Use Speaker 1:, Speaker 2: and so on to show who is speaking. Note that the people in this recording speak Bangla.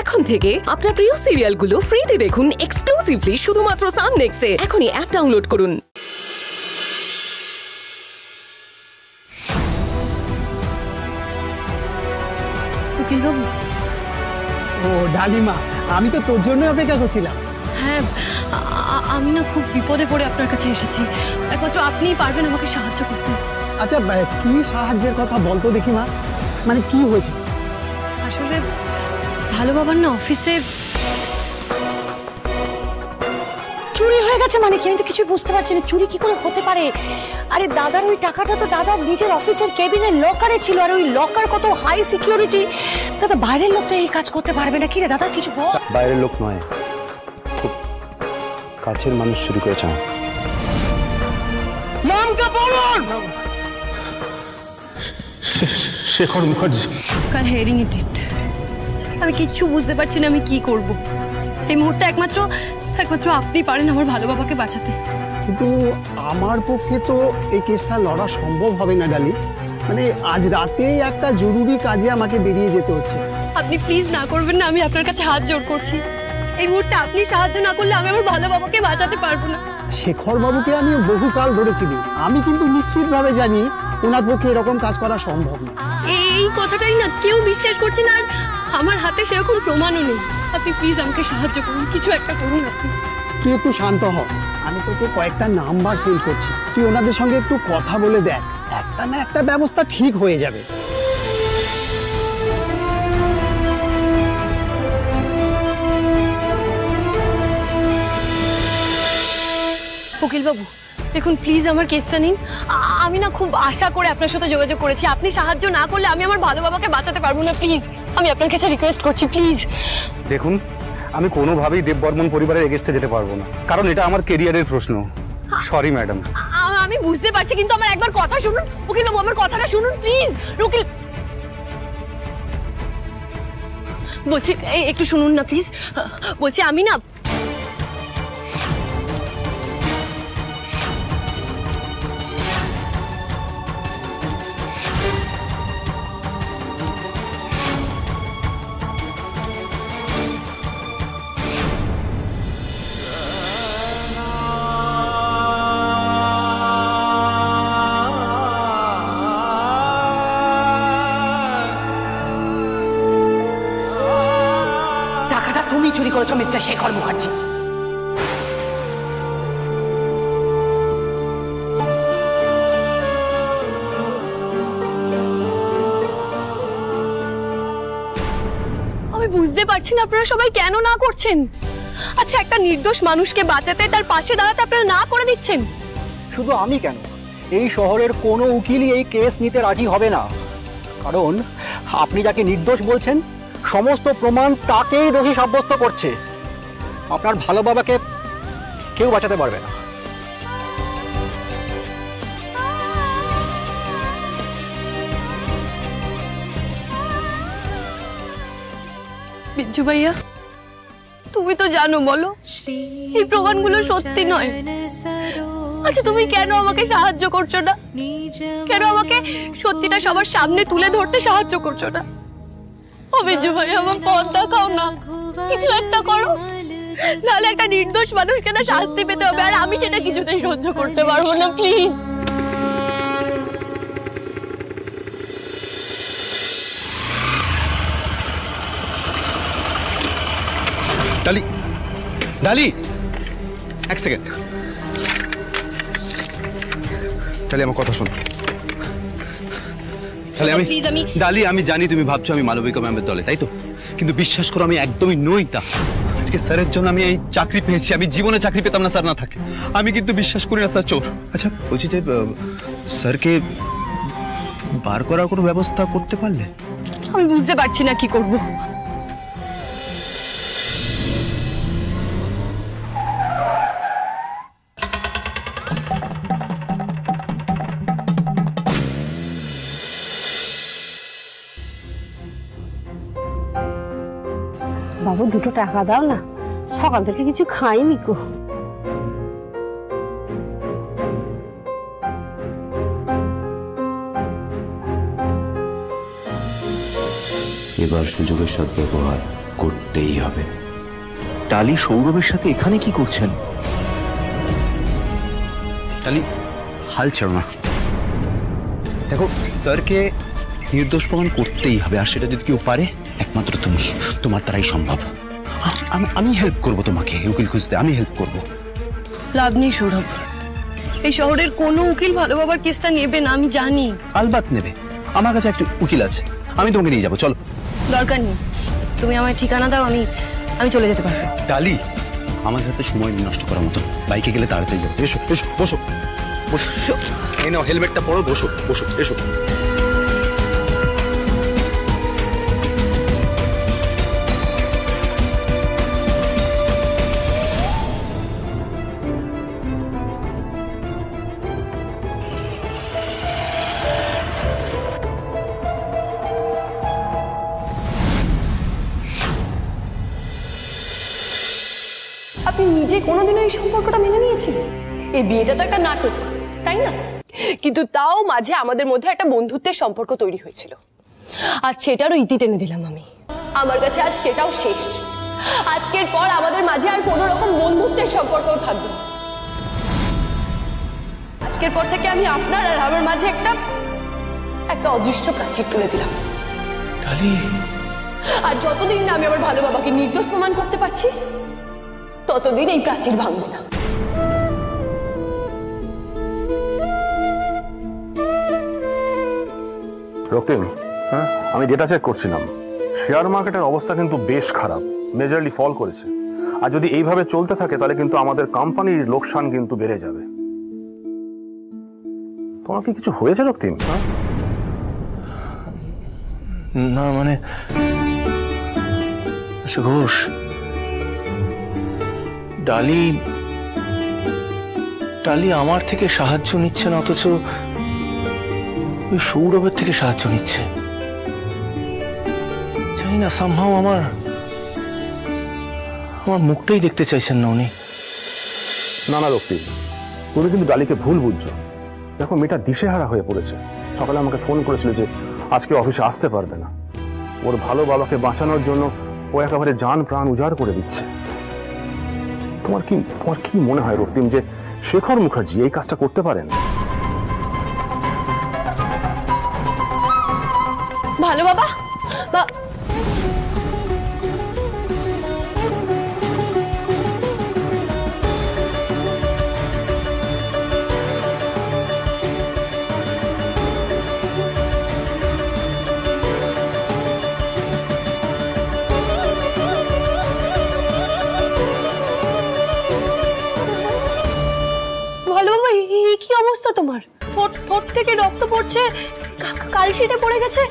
Speaker 1: এখন থেকে আপনার প্রিয় সিরিয়ালগুলো ফ্রিতে দেখুন এক্সক্লুসিভলি শুধুমাত্র সান নেক্সটে। এখনই অ্যাপ ডাউনলোড করুন।
Speaker 2: ও ডালিমা, আমি তো তোর জন্য অপেক্ষা করছিলাম।
Speaker 3: হ্যাঁ, আমি না খুব বিপদে পড়ে আপনার কাছে এসেছি। একমাত্র আপনিই পারবেন আমাকে সাহায্য করতে।
Speaker 2: আচ্ছা, কি সাহায্যের কথা বলতো দেখি মা, মানে কি হয়েছে?
Speaker 3: আসলে ভালো বাবার না অফিসে
Speaker 4: চুরি হয়ে গেছে। মানে কি, আমি তো কিছু বুঝতে পারছি না, চুরি কি করে হতে পারে? আরে দাদার ওই টাকাটা তো দাদার নিজের অফিসের কেবিনের লকারে ছিল, আর ওই লকার কত হাই সিকিউরিটি। দাদা বাইরের লোক তো এই কাজ করতে পারবে না। কি রে দাদা, কিছু বল।
Speaker 5: বাইরের লোক নয়, খুব কাছের মানুষ চুরি করেছে।
Speaker 2: নামটা বলুন। শেখর মুখার্জি।
Speaker 3: কাল হিয়ারিং এর ডেট। আমি কিচ্ছু বুঝতে পারছি না আমি কি করব। এই মুহূর্তে একমাত্র আপনি পারেন আমার ভালো বাবাকে বাঁচাতে।
Speaker 2: কিন্তু আমার পক্ষে তো এই কেসটা লড়া সম্ভব হবে না ডালি। মানে আজ রাতেই একটা জরুরি কাজে আমাকে বেরিয়ে যেতে হচ্ছে।
Speaker 3: আপনি প্লিজ না করবেন না, আমি আপনার কাছে হাত জোড় করছি। এই মুহূর্তে আপনি সাহায্য না করলে আমি আমার ভালো বাবাকে বাঁচাতে পারবো না।
Speaker 2: শেখর বাবুকে আমি বহুকাল ধরে চিনি, আমি কিন্তু নিশ্চিতভাবে জানি ওনার পক্ষে এরকম কাজ করা সম্ভব না।
Speaker 3: এই কথাটাই না কেউ বিশ্বাস করছে না, আর আমার হাতে সেরকম প্রমাণও নেই। আপনি প্লিজ আমাকে সাহায্য করুন, কিছু একটা করুন আপনি।
Speaker 2: তুই একটু শান্ত হ, আমি তোকে কয়েকটা নাম্বার সেন্ড করছি, তুই ওনাদের সঙ্গে একটু কথা বলে দেখ, একটা না একটা ব্যবস্থা ঠিক হয়ে যাবে।
Speaker 3: উকিল বাবু দেখুন, প্লিজ আমার কেসটা নিন। আমি না খুব আশা করে আপনার সাথে যোগাযোগ করেছি, আপনি সাহায্য না করলে আমি আমার ভালো বাবাকে বাঁচাতে পারবো না। প্লিজ আমি আপনার কাছে রিকোয়েস্ট করছি, প্লিজ।
Speaker 5: দেখুন, আমি কোনোভাবেই দেববর্মন পরিবারের এগেস্টে যেতে পারবো না, কারণ এটা আমার কেরিয়ারের প্রশ্ন। Sorry madam.
Speaker 3: আমি বুঝতে পারছি, কিন্তু আমার একবার কথা শুনুন উকিল বাবু, আমার কথাটা শুনুন প্লিজ। উকিল বলছি একটু শুনুন না প্লিজ। বলছি আমি না
Speaker 4: তুমি চুরি করেছো মিস্টার শেখর মুখার্জি।
Speaker 3: আমি বুঝতে পারছি না আপনারা সবাই কেন না করছেন। আচ্ছা, একটা নির্দোষ মানুষকে বাঁচাতে তার পাশে দাঁড়াতে আপনারা না করে দিচ্ছেন।
Speaker 6: শুধু আমি কেন, এই শহরের কোনো উকিলই এই কেস নিতে রাজি হবে না, কারণ আপনি যাকে নির্দোষ বলছেন সমস্ত প্রমাণ তাকেই দোষী সাব্যস্ত করছে। আপনার ভালো বাবাকে কেউ বাঁচাতে পারবে না।
Speaker 3: বিজ্জু ভাইয়া, তুমি তো জানো, বলো এই প্রমাণগুলো সত্যি নয়। আচ্ছা, তুমি কেন আমাকে সাহায্য করছো না? কেন আমাকে সত্যিটা সবার সামনে তুলে ধরতে সাহায্য করছো না? ও বিজ্জু ভাই, আমার পথ দেখাও না, কিছু একটা করো, নাহলে একটা নির্দোষ মানুষকে না শাস্তি পেতে হবে, আর আমি সেটা কিছুতেই সহ্য করতে পারবো না। প্লিজ।
Speaker 5: ডালি, ডালি, এক সেকেন্ড। ডালি, আমার কথা শোন। ডালি, আমি জানি তুমি ভাবছো আমি মালবিকা ম্যামের দলে, তাই তো? কিন্তু বিশ্বাস করো, আমি একদমই নই তা। আজকে স্যারের জন্য আমি এই চাকরি পেয়েছি, আমি জীবনে চাকরি পেতাম না স্যার না থাকলে। আমি কিন্তু বিশ্বাস করি না স্যার চোর। আচ্ছা বলছি যে স্যারকে বার করার কোনো ব্যবস্থা করতে পারলে?
Speaker 3: আমি বুঝতে পারছি না কি করব।
Speaker 4: বাবু, দুটো টাকা দাও না, সকাল থেকে কিছু খাইনি কো।
Speaker 7: এবার সুযোগের সদ্ব্যবহার করতেই হবে। ডালি সৌরভের সাথে এখানে কি করছেন?
Speaker 5: ডালি হাল ছেড়ো না। দেখো স্যারকে নির্দোষ প্রমাণ করতেই হবে, আর সেটা যদি কেউ পারে একমাত্র তুমি, তোমার দ্বারাই সম্ভব। আমি হেল্প করব তোমাকে উকিল খুঁজতে, আমি হেল্প করব।
Speaker 3: লাভ নেই সৌরভ, এই শহরের কোনো উকিল ভালো বাবার কেসটা নেবে না, আমি জানি।
Speaker 5: আলবাত নেবে, আমার কাছে একজন উকিল আছে, আমি তোমাকে নিয়ে যাবো, চলো।
Speaker 3: দরকার নেই, তুমি আমার ঠিকানা দাও, আমি চলে যেতে পারবো।
Speaker 5: ডালি আমার হাতে সময় নষ্ট করার মতো, বাইকে গেলে তাড়াতাড়ি যাবো। এসো এসো, বসো বসো, এই নাও হেলমেটটা পরো, বসো বসো, এসো।
Speaker 3: আপনি নিজে কোনোদিনও এই সম্পর্কটা মেনে নিয়েছেন? এই বিয়েটা তো একটা নাটক, তাই না? কিন্তু তাও মাঝে আমাদের মধ্যে একটা বন্ধুত্বের সম্পর্ক তৈরি হয়েছিল, আর সেটারও ইতি টেনে দিলাম আমি। আমার কাছে আজ সেটাও শেষ। আজকের পর আমাদের মাঝে আর কোনো রকম বন্ধুত্বের সম্পর্কও থাকবে না। আজকের পর থেকে আমি আপনার আর আমার মাঝে একটা অদৃশ্য প্রাচীর তুলে দিলাম। আর যতদিন না আমি আমার ভালো বাবাকে নির্দোষ প্রমাণ করতে পারছি, ততদিন এই প্রাচীর ভাঙবে না।
Speaker 8: রক্তিম, হ্যাঁ আমি ডেটা চেক করছিলাম, শেয়ার মার্কেটের অবস্থা কিন্তু বেশ খারাপ, মেজরলি ফল করেছে। আর যদি এইভাবে চলতে থাকে তাহলে কিন্তু আমাদের কোম্পানির লোকসান কিন্তু বেড়ে যাবে। তোমার কি কিছু হয়েছে রক্তিম?
Speaker 9: না মানে ঘোষ, ডালি আমার থেকে সাহায্য নিচ্ছে না, অথচ ওই সৌরভের থেকে সাহায্য নিচ্ছে। জানি না, সামহাও আমার মুখটাই দেখতে চাইছেন না উনি।
Speaker 8: না না রক্তিম, তুমি কিন্তু ডালিকে ভুল বুঝছো। দেখো মেয়েটা দিশেহারা হয়ে পড়েছে। সকালে আমাকে ফোন করেছিল যে আজকে অফিসে আসতে পারবে না। ওর ভালো বাবাকে বাঁচানোর জন্য ও একেবারে জান প্রাণ উজাড় করে দিচ্ছে। তোমার কি মনে হয় রক্তিম যে শেখর মুখার্জি এই কাজটা করতে পারেন?
Speaker 3: ভালো বাবা, কি অবস্থা তোমার? ঠোঁট থেকে রক্ত পড়ছে, কালশিটে পড়ে গেছে।